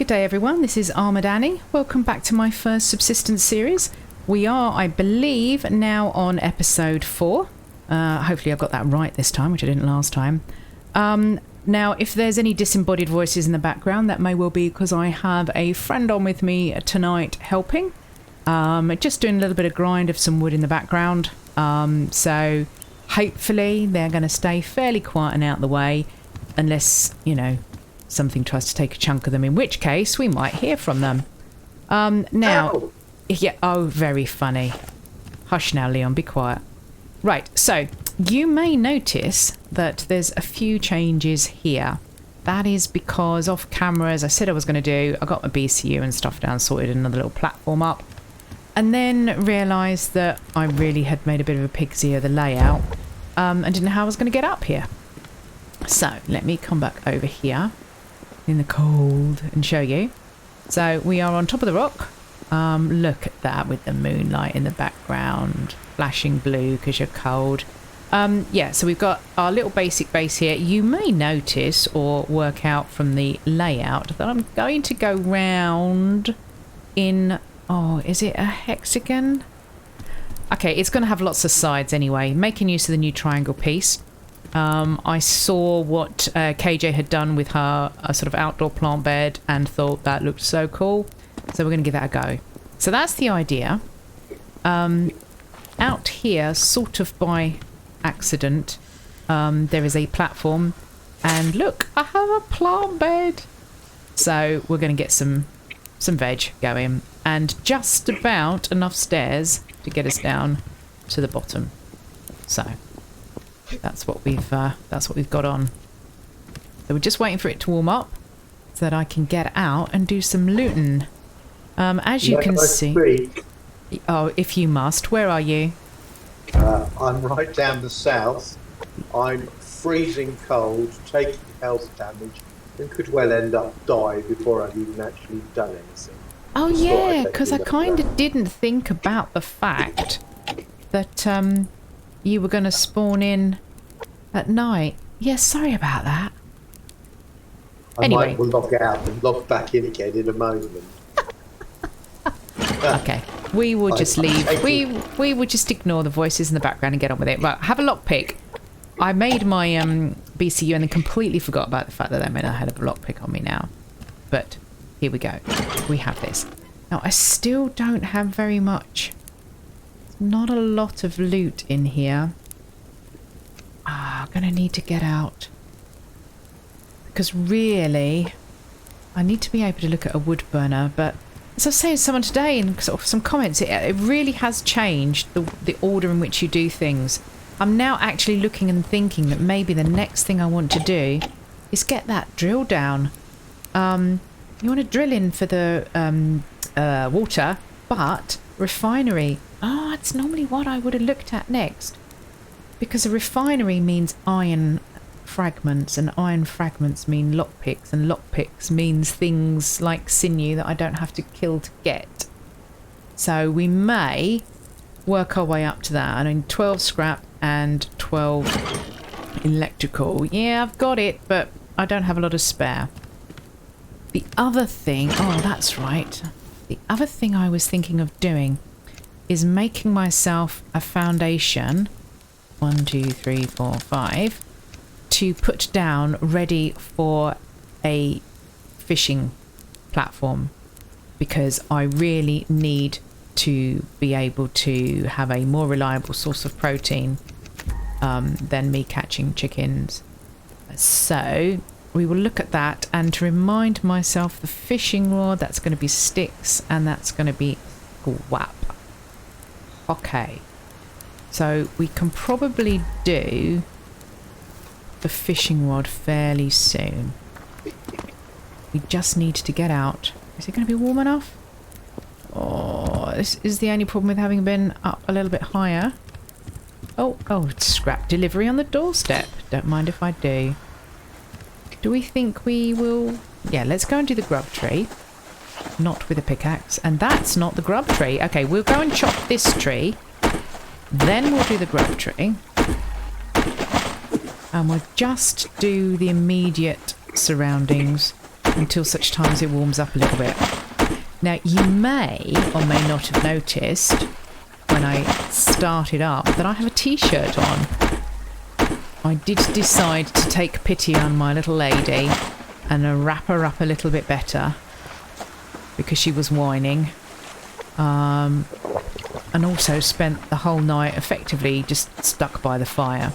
Good day everyone, this is Armoured Annie. Welcome back to my first Subsistence series. We are, I believe, now on episode 4. Hopefully I've got that right this time, which I didn't last time. Now, if there's any disembodied voices in the background, that may well be because I have a friend on with me tonight helping. Just doing a little bit of grind of some wood in the background. So hopefully they're going to stay fairly quiet and out the way, unless, you know, something tries to take a chunk of them, in which case we might hear from them. Now, yeah, oh, very funny. Hush now, Leon, be quiet. Right, so you may notice that there's a few changes here. That is because off camera, as I said I was going to do, I got my BCU and stuff down, sorted another little platform up, and then realised that I really had made a bit of a pig's ear of the layout, and didn't know how I was going to get up here. So let me come back over here in the cold and show you. So we are on top of the rock. Look at that with the moonlight in the background, flashing blue because you're cold. Yeah, so we've got our little basic base here. You may notice or work out from the layout that I'm going to go round in, oh, is it a hexagon? Okay, it's going to have lots of sides anyway, making use of the new triangle piece. I saw what KJ had done with her sort of outdoor plant bed and thought that looked so cool. So we're going to give that a go. So that's the idea. Out here, sort of by accident, there is a platform. And look, I have a plant bed. So we're going to get some veg going. And just about enough stairs to get us down to the bottom. So that's what we've got on. So we're just waiting for it to warm up so that I can get out and do some looting. As you can see, oh, if you must, where are you? I'm right down the south. I'm freezing cold, taking health damage, and could well end up die before I've even actually done anything. Oh yeah, because I kind of didn't think about the fact that you were going to spawn in at night. Yeah, sorry about that. I anyway, might log out and log back in again in a moment. Okay, we will just leave. We will just ignore the voices in the background and get on with it. Right, have a lockpick. I made my BCU and then completely forgot about the fact that meant I had a lockpick on me now. But here we go. We have this. Now, I still don't have very much. Not a lot of loot in here. I'm going to need to get out. Because really, I need to be able to look at a wood burner. But as I was saying to someone today in sort of some comments, it really has changed the order in which you do things. I'm now actually looking and thinking that maybe the next thing I want to do is get that drill down. You want to drill in for the water, but refinery. Oh, it's normally what I would have looked at next. Because a refinery means iron fragments, and iron fragments mean lockpicks, and lockpicks means things like sinew that I don't have to kill to get. So we may work our way up to that. I mean, 12 scrap and 12 electrical. Yeah, I've got it, but I don't have a lot of spare. The other thing, oh, that's right. The other thing I was thinking of doing is making myself a foundation, 1, 2, 3, 4, 5, to put down ready for a fishing platform, because I really need to be able to have a more reliable source of protein than me catching chickens. So we will look at that, and to remind myself, the fishing rod, that's going to be sticks, and that's going to be whap. Okay, so we can probably do the fishing rod fairly soon. We just need to get out. Is it going to be warm enough? Oh, this is the only problem with having been up a little bit higher. Oh, it's scrap delivery on the doorstep. Don't mind if I do. Do we think we will? Yeah, let's go and do the grub tree. Not with a pickaxe. And that's not the grub tree. Okay, we'll go and chop this tree. Then we'll do the grub tree. And we'll just do the immediate surroundings until such time as it warms up a little bit. Now, you may or may not have noticed when I started up that I have a t-shirt on. I did decide to take pity on my little lady and wrap her up a little bit better because she was whining. And also spent the whole night effectively just stuck by the fire.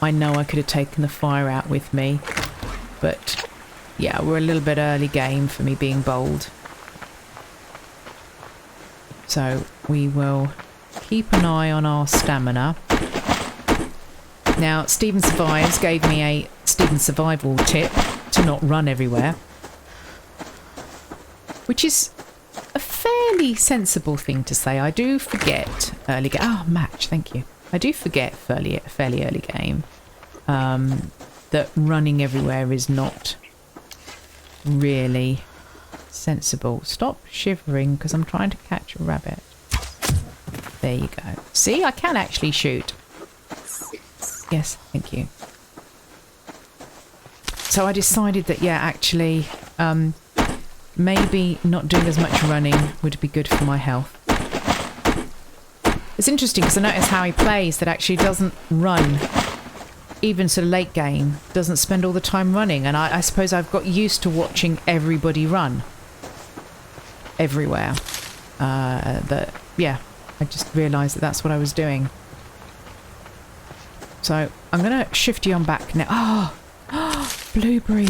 I know I could have taken the fire out with me, but yeah, we're a little bit early game for me being bold. So we will keep an eye on our stamina. Now, Stephen Survives gave me a Stephen Survival tip to not run everywhere, which is a fairly sensible thing to say. I do forget early game. Oh, match, thank you. I do forget fairly early game that running everywhere is not really sensible. Stop shivering because I'm trying to catch a rabbit. There you go. See, I can actually shoot. Yes, thank you. So I decided that, yeah, actually, maybe not doing as much running would be good for my health. It's interesting because I notice how he plays that actually doesn't run, even sort of late game, doesn't spend all the time running. And I suppose I've got used to watching everybody run everywhere. Yeah, I just realised that that's what I was doing. So I'm going to shift you on back now. Oh, blueberry.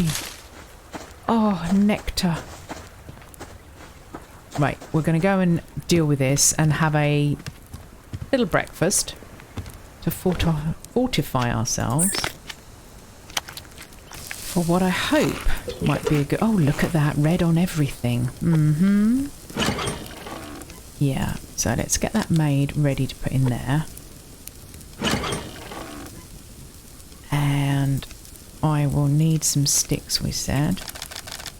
Oh, nectar. Right, we're going to go and deal with this and have a little breakfast to fortify ourselves for what I hope might be a good... Oh, look at that, red on everything. Mm-hmm. Yeah, so let's get that made ready to put in there. And I will need some sticks, we said.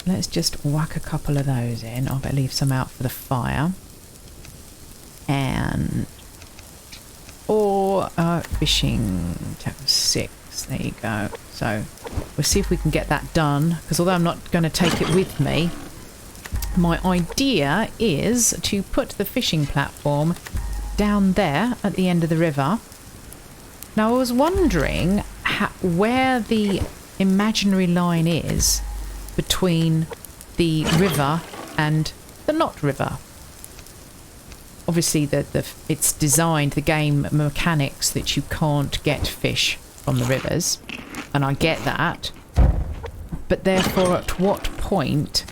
Let's just whack a couple of those in. I'll better leave some out for the fire. And... Or fishing tackle 6. There you go. So we'll see if we can get that done. Because although I'm not going to take it with me, my idea is to put the fishing platform down there at the end of the river. Now I was wondering where the imaginary line is between the river and the not river. Obviously it's designed, the game mechanics, that you can't get fish from the rivers, and I get that, but therefore at what point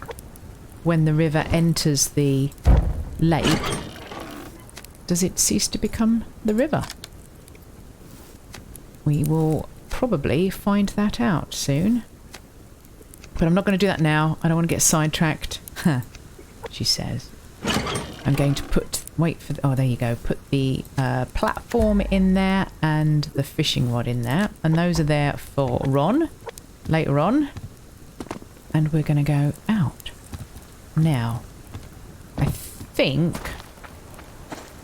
when the river enters the lake does it cease to become the river? We will probably find that out soon. But I'm not going to do that now. I don't want to get sidetracked. She says. I'm going to put... Wait for... Oh, there you go. Put the platform in there and the fishing rod in there. And those are there for Ron later on. And we're going to go out. Now, I think...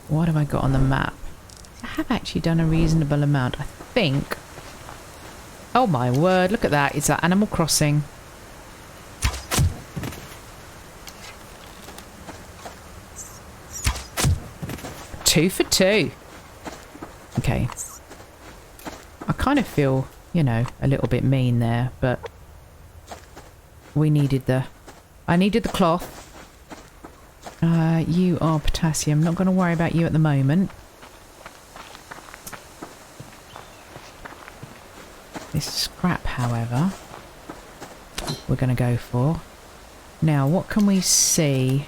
What have I got on the map? I have actually done a reasonable amount. I think... Oh my word, look at that. It's like Animal Crossing. Two for two. Okay. I kind of feel, you know, a little bit mean there, but we needed the... I needed the cloth. You are potassium. Not going to worry about you at the moment. This scrap, however, we're going to go for. Now, what can we see?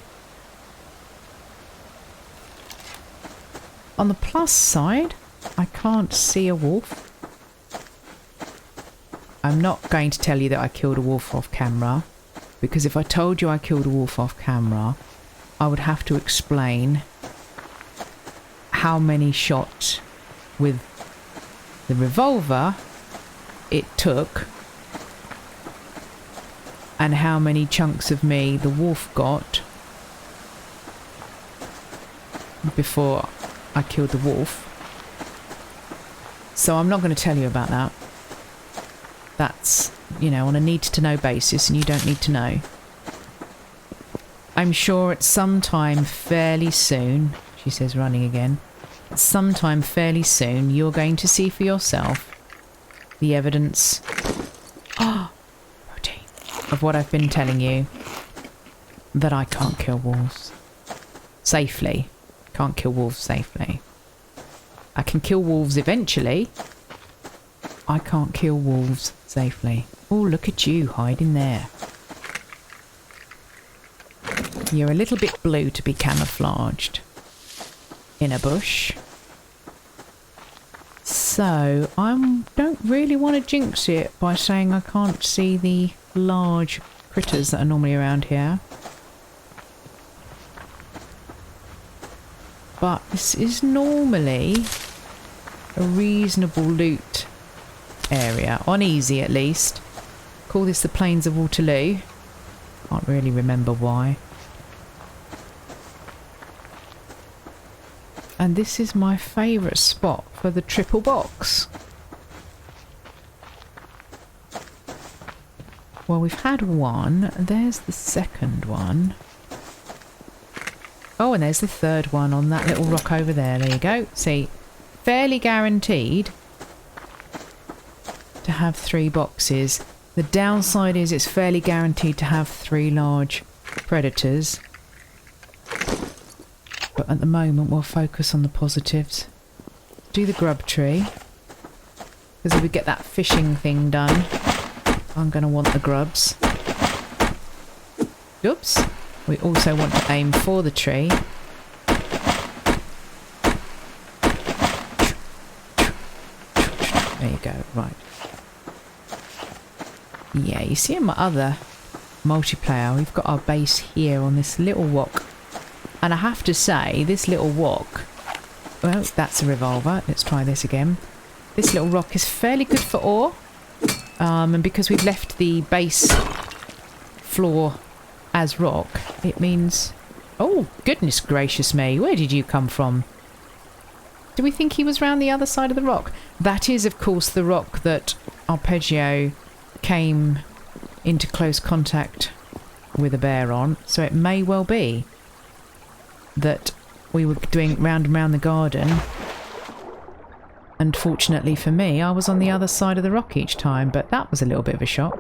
On the plus side, I can't see a wolf. I'm not going to tell you that I killed a wolf off camera, because if I told you I killed a wolf off camera, I would have to explain how many shots with the revolver it took and how many chunks of me the wolf got before I killed the wolf. So I'm not going to tell you about that. That's you know, on a need-to-know basis, and you don't need to know. I'm sure at some time fairly soon, she says, running again, sometime fairly soon, you're going to see for yourself the evidence of what I've been telling you, that I can't kill wolves safely. Can't kill wolves safely. I can kill wolves eventually. I can't kill wolves safely. Oh, look at you hiding there. You're a little bit blue to be camouflaged in a bush. So, I don't really want to jinx it by saying I can't see the large critters that are normally around here. But this is normally a reasonable loot area, on easy at least. Call this the Plains of Waterloo. Can't really remember why. And this is my favourite spot for the triple box. Well, we've had one. There's the second one. Oh, and there's the third one on that little rock over there. There you go. See, fairly guaranteed to have 3 boxes. The downside is it's fairly guaranteed to have 3 large predators. But at the moment we'll focus on the positives. Do the grub tree. Because if we get that fishing thing done, I'm going to want the grubs. Oops. We also want to aim for the tree. There you go, right. Yeah, you see in my other multiplayer, we've got our base here on this little rock. And I have to say, this little rock... Well, that's a revolver. Let's try this again. This little rock is fairly good for ore. And because we've left the base floor as rock, it means... Oh, goodness gracious me. Where did you come from? Do we think he was round the other side of the rock? That is, of course, the rock that Arpeggio came into close contact with a bear on. So it may well be that we were doing round and round the garden. And fortunately for me, I was on the other side of the rock each time. But that was a little bit of a shock.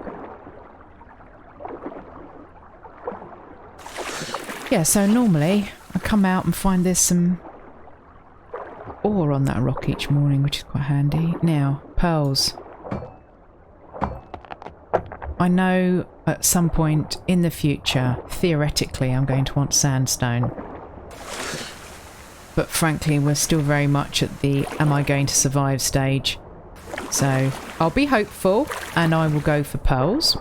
Yeah, so normally I come out and find there's some ore on that rock each morning, which is quite handy. Now, pearls. I know at some point in the future, theoretically, I'm going to want sandstone. But frankly, we're still very much at the am I going to survive stage. So I'll be hopeful and I will go for pearls.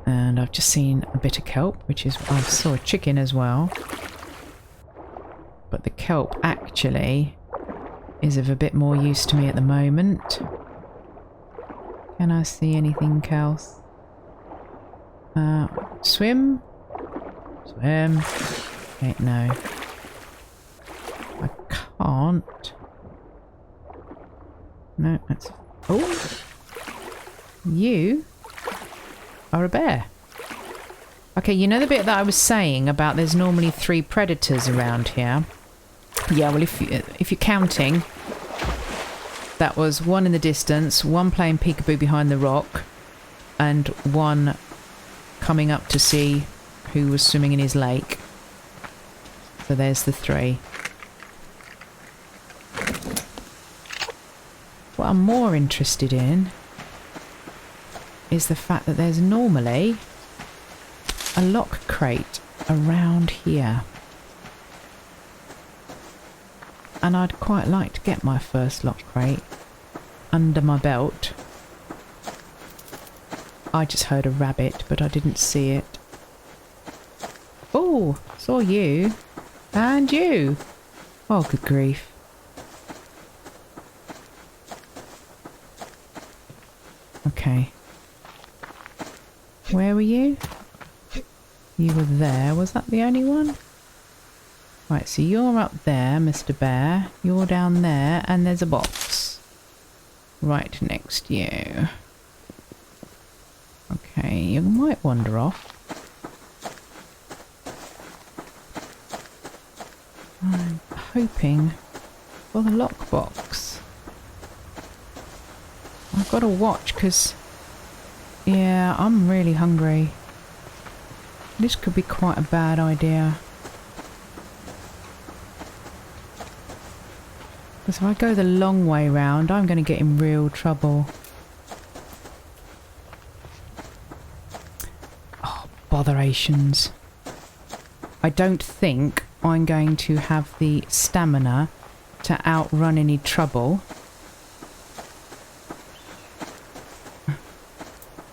And I've just seen a bit of kelp, which is... I saw a chicken as well. But the kelp actually is of a bit more use to me at the moment. Can I see anything else? Swim? Swim. Okay, no. I can't. No, that's... Oh! You are a bear. Okay, you know the bit that I was saying about there's normally 3 predators around here? Yeah, well, if you're counting, that was 1 in the distance, 1 playing peekaboo behind the rock, and 1 coming up to see who was swimming in his lake. So there's the 3. What I'm more interested in is the fact that there's normally a lock crate around here. And I'd quite like to get my first lock crate under my belt. I just heard a rabbit, but I didn't see it. Oh, saw you. And you. Oh, good grief. Okay. Where were you? You were there. Was that the only one? Right, so you're up there, Mr. Bear. You're down there, and there's a box. right next to you. Okay, you might wander off. I'm hoping for the lockbox. I've got to watch because, yeah, I'm really hungry. This could be quite a bad idea. Because if I go the long way round, I'm going to get in real trouble. Oh, botherations. I don't think I'm going to have the stamina to outrun any trouble.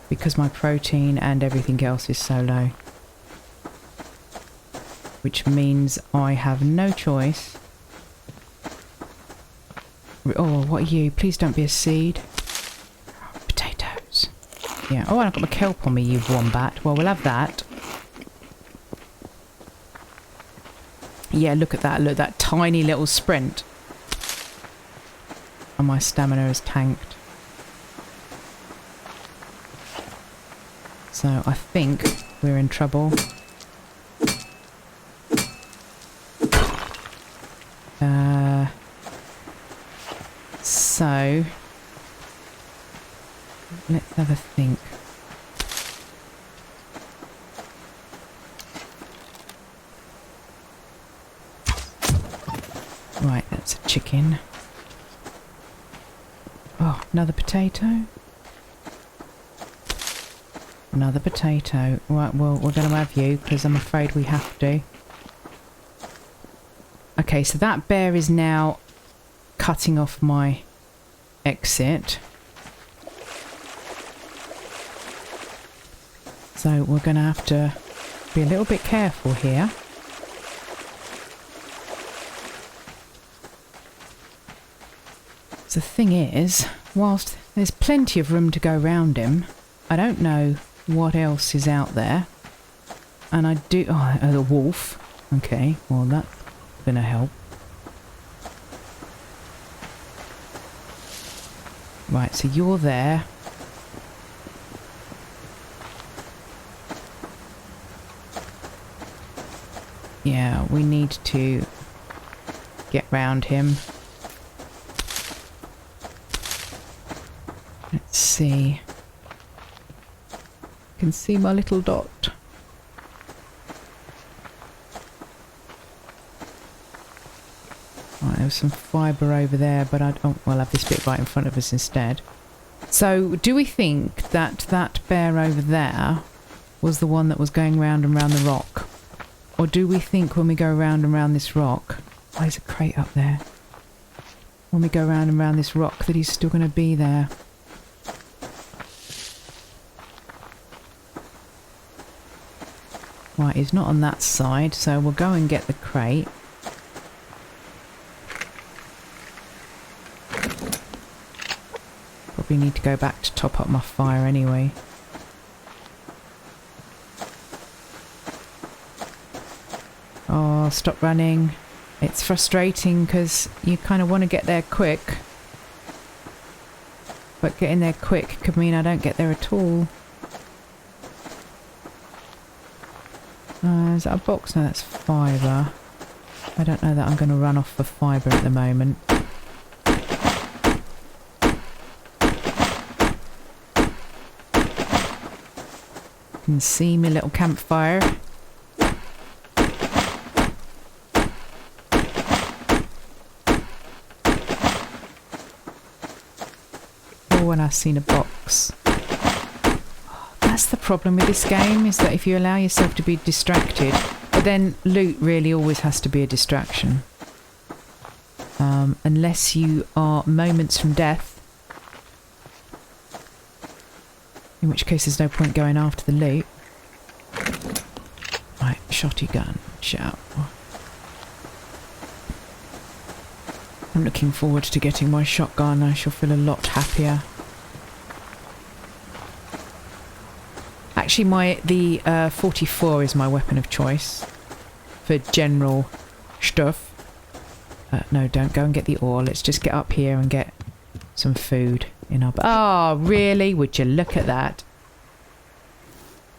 Because my protein and everything else is so low. Which means I have no choice. Oh, what are you? Please don't be a seed. Oh, potatoes. Yeah. Oh, and I've got my kelp on me, you wombat. Well, we'll have that. Yeah, look at that. Look at that tiny little sprint. And my stamina is tanked. So I think we're in trouble. So let's have a think. Right, that's a chicken. Oh, another potato. Another potato. Right, well, we're going to have you because I'm afraid we have to. Okay, so that bear is now cutting off my exit. So we're going to have to be a little bit careful here. So the thing is, whilst there's plenty of room to go round him, I don't know what else is out there. And I do... Oh, the wolf. Okay, well that's going to help. Right, so you're there. Yeah, we need to get round him. Let's see. I can see my little dot. Right, there's some fibre over there, but we'll have this bit right in front of us instead. So, do we think that that bear over there was the one that was going round and round the rock? Or do we think when we go round and round this rock... Oh, there's a crate up there. When we go round and round this rock that he's still going to be there? Right, he's not on that side, so we'll go and get the crate. Probably need to go back to top up my fire anyway. Oh, stop running. It's frustrating because you kind of want to get there quick. But getting there quick could mean I don't get there at all. Is that a box? No, that's fibre. I don't know that I'm going to run off for fibre at the moment. You can see my little campfire. Oh, and I've seen a box. That's the problem with this game, is that if you allow yourself to be distracted, but then loot really always has to be a distraction. Unless you are moments from death, in which case there's no point going after the loot. Right, shotty gun, shout. I'm looking forward to getting my shotgun. I shall feel a lot happier. Actually, the 44 is my weapon of choice for general stuff. No, don't go and get the ore. Let's just get up here and get some food. in our... Oh, really? Would you look at that?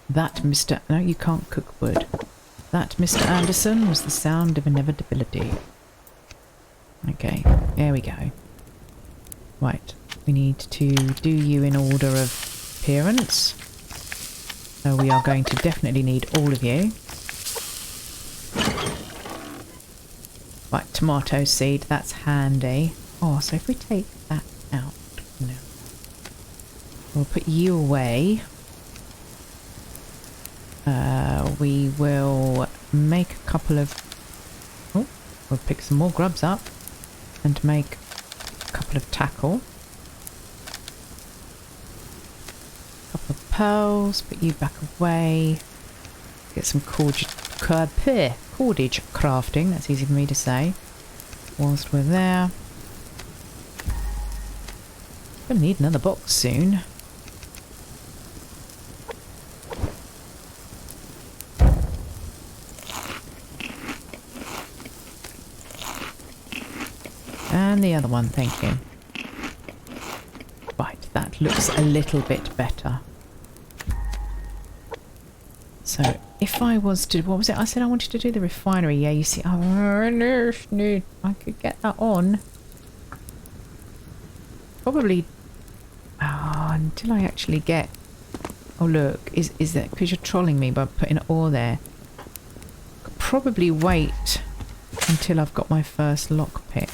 That, Mr... No, you can't cook wood. That, Mr. Anderson, was the sound of inevitability. Okay, there we go. Right, we need to do you in order of appearance. So we are going to definitely need all of you. Right, tomato seed, that's handy. Oh, so if we take that out now, we'll put you away. We will make a couple of... Oh, we'll pick some more grubs up and make a couple of tackle. A couple of pearls, put you back away. Get some cordage crafting, that's easy for me to say, whilst we're there. Gonna need another box soon. And the other one, thank you. Right, that looks a little bit better. So, if I was to... What was it? I said I wanted to do the refinery. Yeah, you see... I could get that on. Probably... Oh, until I actually get... Oh, look. Is that... Because you're trolling me by putting ore there. Could probably wait until I've got my first lockpick.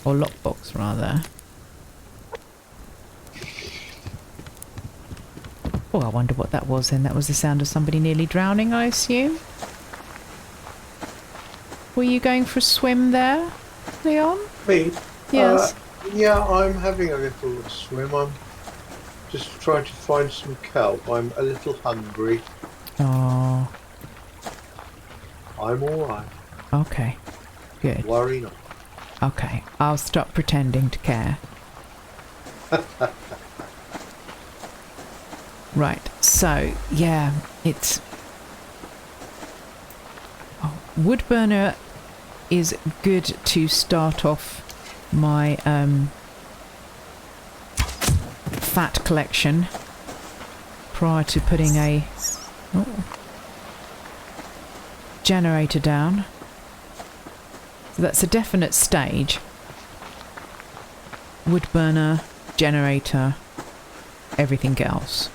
Or lockbox, rather. Oh, I wonder what that was then. That was the sound of somebody nearly drowning, I assume. Were you going for a swim there, Leon? Me? Yes. Yeah, I'm having a little swim. I'm just trying to find some kelp. I'm a little hungry. Oh. I'm alright. Okay. Good. Worry not. Okay. I'll stop pretending to care. Right. So, yeah, it's... Oh, wood burner is good to start off my fat collection prior to putting a generator down. So that's a definite stage. Wood burner, generator, everything else.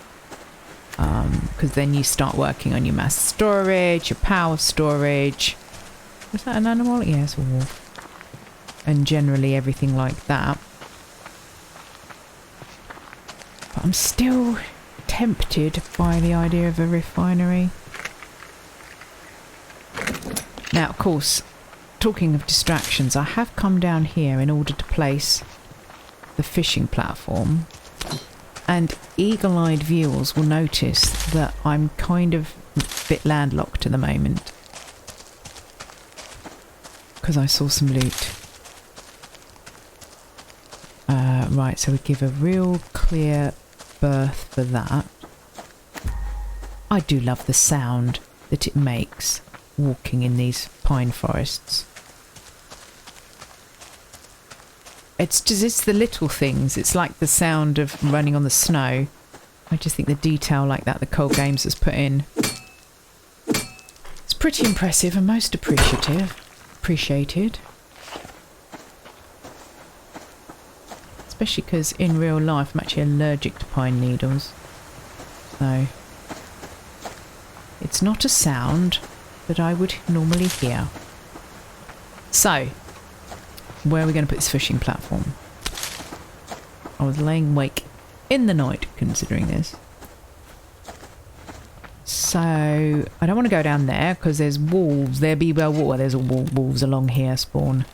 Because then you start working on your mass storage, your power storage. Was that an animal? Yes, a wolf. And generally everything like that. But I'm still tempted by the idea of a refinery. Now, of course, talking of distractions, I have come down here in order to place the fishing platform. And eagle-eyed viewers will notice that I'm kind of a bit landlocked at the moment. Because I saw some loot. Right, so we give a real clear berth for that. I do love the sound that it makes walking in these pine forests. It's the little things. It's like the sound of running on the snow. I just think the detail like that the Cold Games has put in. It's pretty impressive and most appreciated. Especially because in real life I'm actually allergic to pine needles. So it's not a sound that I would normally hear. So, where are we going to put this fishing platform? I was laying awake in the night considering this. So, I don't want to go down there because there's wolves. There be well water. There's wolves along here spawn.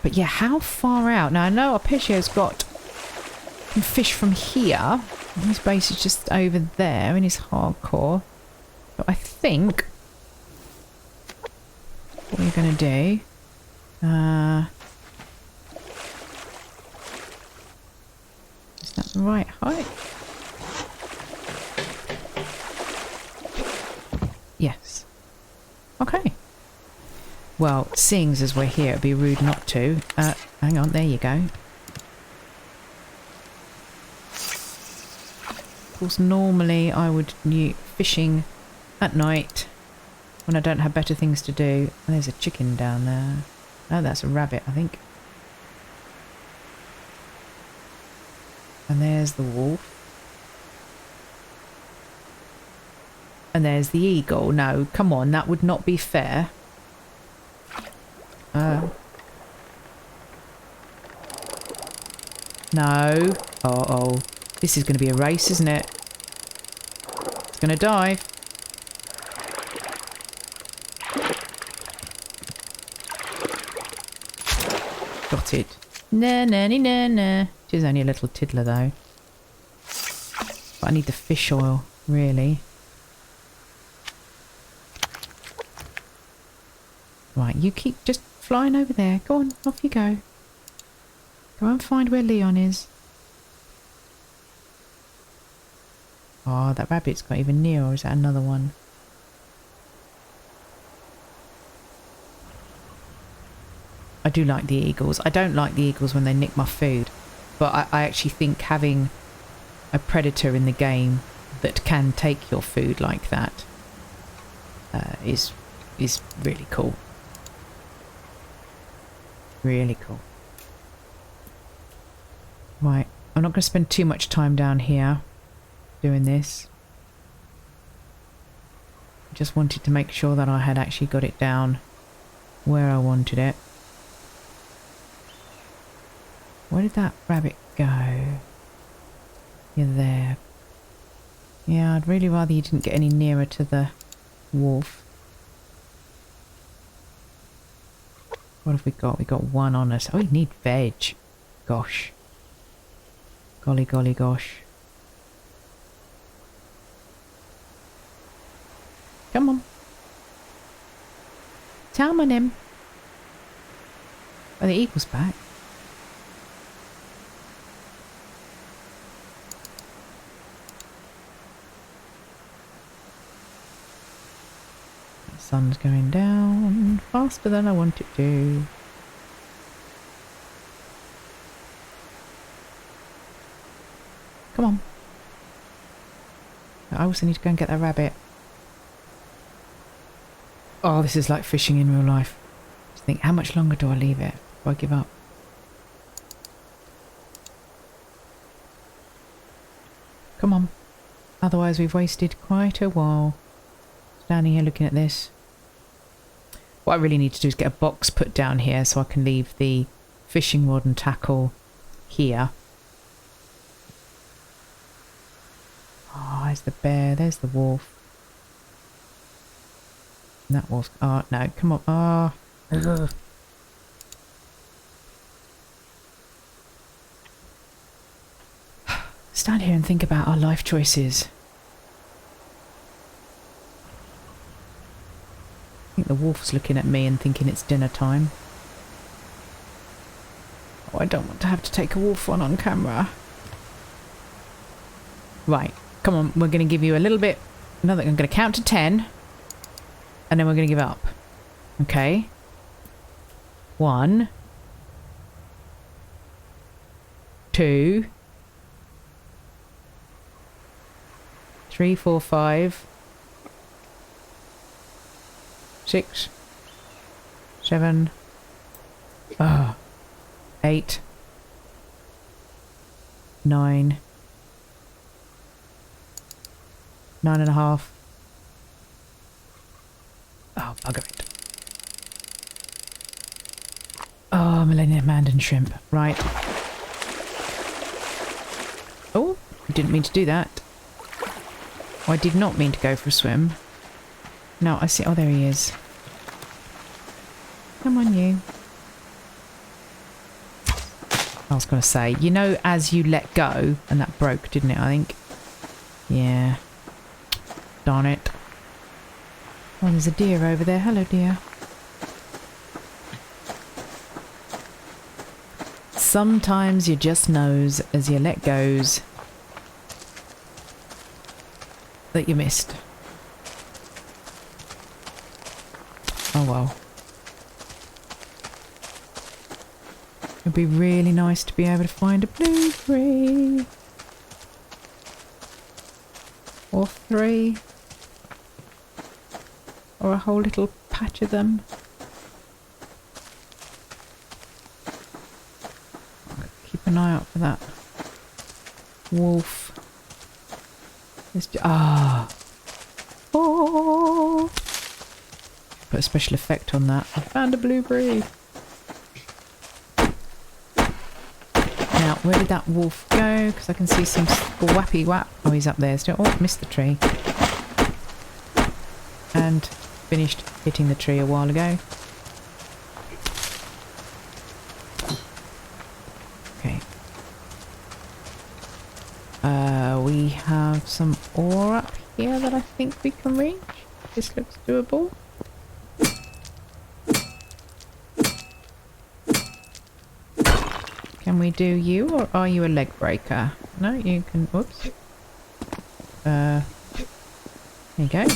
But yeah, how far out? Now I know Arpeggio's got some fish from here. His base is just over there in his hardcore. But I think what we're going to do... is that the right height? Yes. Okay. Well, seeing as we're here, it'd be rude not to. Hang on, there you go. course, normally I would be fishing at night when I don't have better things to do. And there's a chicken down there. Oh, that's a rabbit, I think. And there's the wolf. And there's the eagle. No, come on, that would not be fair. No. Uh-oh. This is going to be a race, isn't it? It's going to dive. Got it. Nah, nah, nah, nah, nah. She's only a little tiddler, though. But I need the fish oil, really. Right, you keep just flying over there. Go on, off you go. Go and find where Leon is. Oh, that rabbit's got even near, or is that another one? I do like the eagles. I don't like the eagles when they nick my food. But I actually think having a predator in the game that can take your food like that is really cool. Really cool. Right, I'm not going to spend too much time down here doing this. I just wanted to make sure that I had actually got it down where I wanted it. Where did that rabbit go? You're there. Yeah, I'd really rather you didn't get any nearer to the wolf. What have we got? We got one on us. Oh, we need veg. Gosh. Golly, golly, gosh. Come on. Come on him. Oh, the eagle's back. The sun's going down faster than I want it to. Come on. I also need to go and get that rabbit. Oh, this is like fishing in real life. Just think, how much longer do I leave it before I give up? Come on. Otherwise we've wasted quite a while standing here looking at this. What I really need to do is get a box put down here so I can leave the fishing rod and tackle here. Oh, there's the bear, there's the wolf. And that wolf. Oh, no, come on. Oh. Ugh. Stand here and think about our life choices. I think the wolf's looking at me and thinking it's dinner time. Oh, I don't want to have to take a wolf one on camera. Right, come on, we're going to give you a little bit. I'm going to count to 10. And then we're going to give up. Okay. 1. 2. 3, 4, 5. 6. 7. 8. 9. 9.5. Oh, bugger it. Oh, Millennium Mandan shrimp. Right. Oh, I didn't mean to do that. Oh, I did not mean to go for a swim. No, I see. Oh, there he is. Come on, you. I was going to say, you know, as you let go, and that broke, didn't it, I think? Yeah. Darn it. Oh, there's a deer over there. Hello, deer. Sometimes you just knows as you let goes that you missed. Oh well. It'd be really nice to be able to find a blueberry. Or 3. Or a whole little patch of them. Keep an eye out for that wolf. Oh! Put a special effect on that. I found a blueberry. Now, where did that wolf go? Because I can see some wappy wap. Oh, he's up there still. Oh, missed the tree. And finished hitting the tree a while ago. Okay. We have some ore up here that I think we can reach. This looks doable. Can we do you, or are you a leg breaker? No, you can... Whoops. There you go.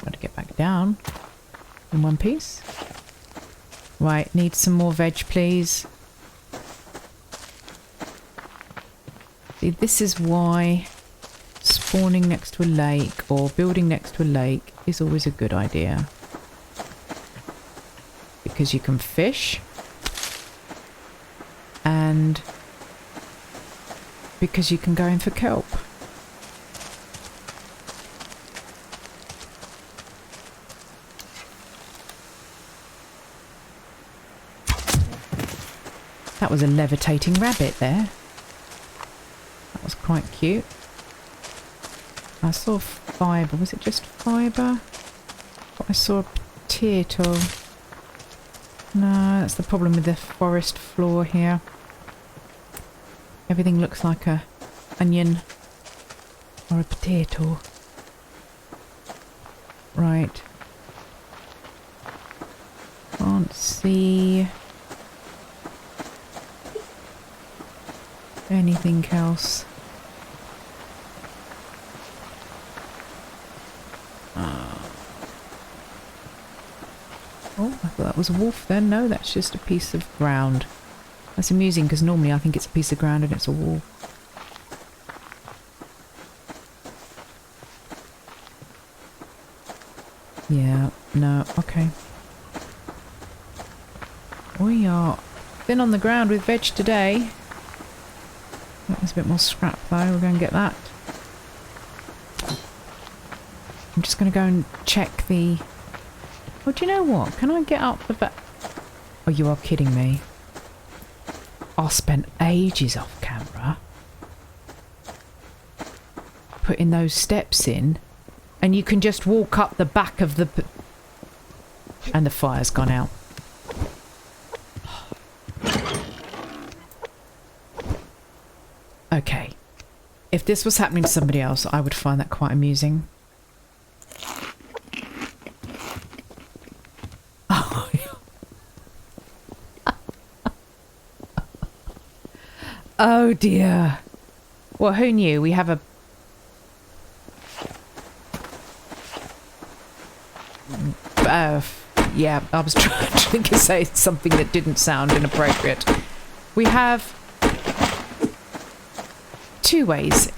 Got to get back down in one piece. Right, need some more veg, please. See, this is why spawning next to a lake or building next to a lake is always a good idea. Because you can fish, and because you can go in for kelp. That was a levitating rabbit there. That was quite cute. I saw fibre. Was it just fibre? I saw a potato. No, that's the problem with the forest floor here. Everything looks like a onion or a potato. Right. Can't see anything else. Oh, I thought that was a wolf then. No, that's just a piece of ground. That's amusing because normally I think it's a piece of ground and it's a wolf. Yeah, no, okay. We are thin on the ground with veg today. There's a bit more scrap though, we're going to get that. I'm just going to go and check the... Oh, do you know what? Can I get up the back? Oh, you are kidding me. I spent ages off camera putting those steps in, and you can just walk up the back of the... And the fire's gone out. Okay. If this was happening to somebody else, I would find that quite amusing. Oh dear. Well, who knew? We have a... yeah, I was trying to say something that didn't sound inappropriate. We have 2 ways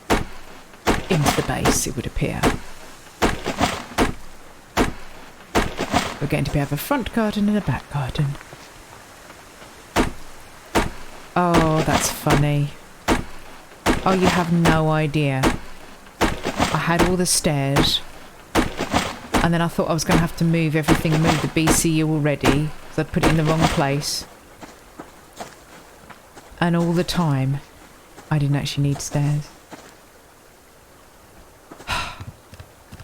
into the base, it would appear. We're going to have a front garden and a back garden. Oh, that's funny. Oh, you have no idea. I had all the stairs, and then I thought I was going to have to move everything, move the BCU already, because I'd put it in the wrong place. And all the time, I didn't actually need stairs.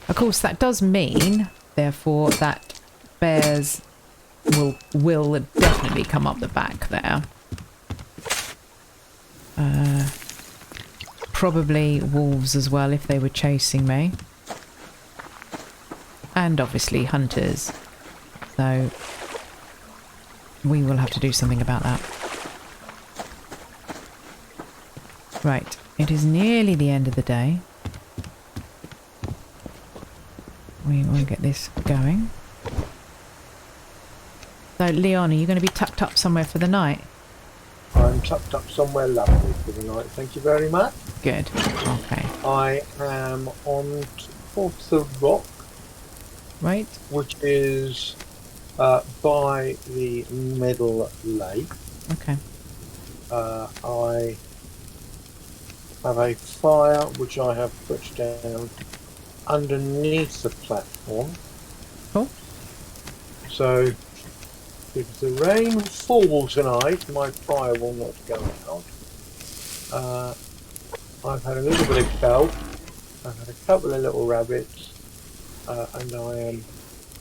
Of course, that does mean, therefore, that bears will definitely come up the back there. Probably wolves as well if they were chasing me. And obviously hunters. So we will have to do something about that. Right, it is nearly the end of the day. We will get this going. So Leon, are you going to be tucked up somewhere for the night? I'm I'm tucked up somewhere lovely for the night. Thank you very much. Good. Okay. I am on top of the rock, Right. which is by the middle lake. Okay. I have a fire which I have put down underneath the platform. Cool. So if the rain falls tonight, my fire will not go out. I've had a little bit of kelp. I've had a couple of little rabbits, and I am.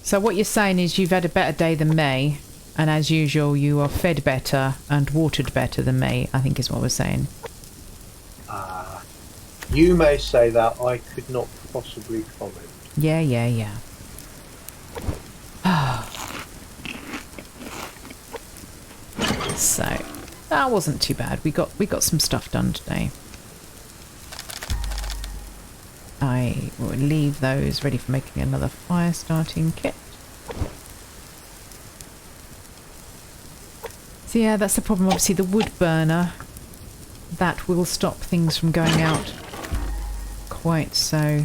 So what you're saying is you've had a better day than me, and as usual you are fed better and watered better than me, I think is what we're saying. You may say that. I could not possibly comment. Yeah. So that wasn't too bad. We got some stuff done today. I will leave those ready for making another fire starting kit. So yeah, that's the problem. Obviously the wood burner, that will stop things from going out quite so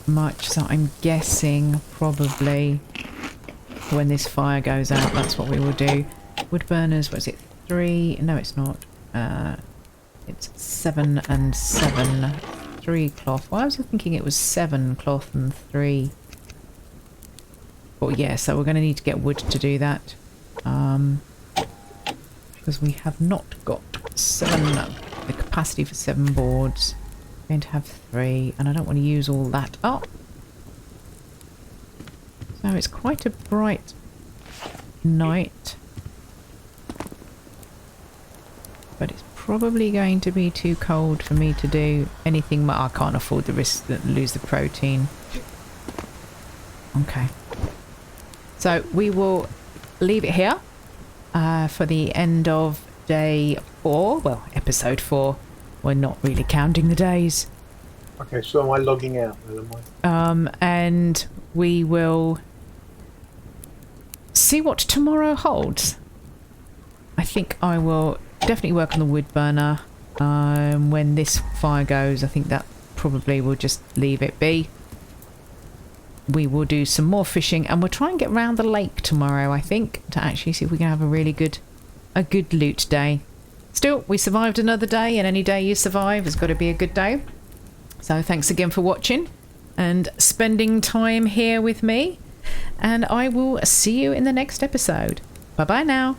much. So I'm guessing probably when this fire goes out, that's what we will do. Wood burners, what is it? 3? No, it's not. It's 7 and 7. 3 cloth. Well, I was thinking it was 7 cloth and 3. But yeah, so we're going to need to get wood to do that. Because we have not got 7, the capacity for 7 boards. I'm going to have 3, and I don't want to use all that up. So it's quite a bright night. But it's probably going to be too cold for me to do anything. I can't afford the risk that lose the protein. Okay. So we will leave it here for the end of day 4. Well, episode 4. We're not really counting the days. Okay, so am I logging out then, am I? And we will see what tomorrow holds. I think I will definitely work on the wood burner. When this fire goes, I think that probably will just leave it be. We will do some more fishing, and we'll try and get round the lake tomorrow, I think, to actually see if we can have a really good loot day. Still, we survived another day, and any day you survive has got to be a good day. So thanks again for watching and spending time here with me, and I will see you in the next episode. Bye bye now.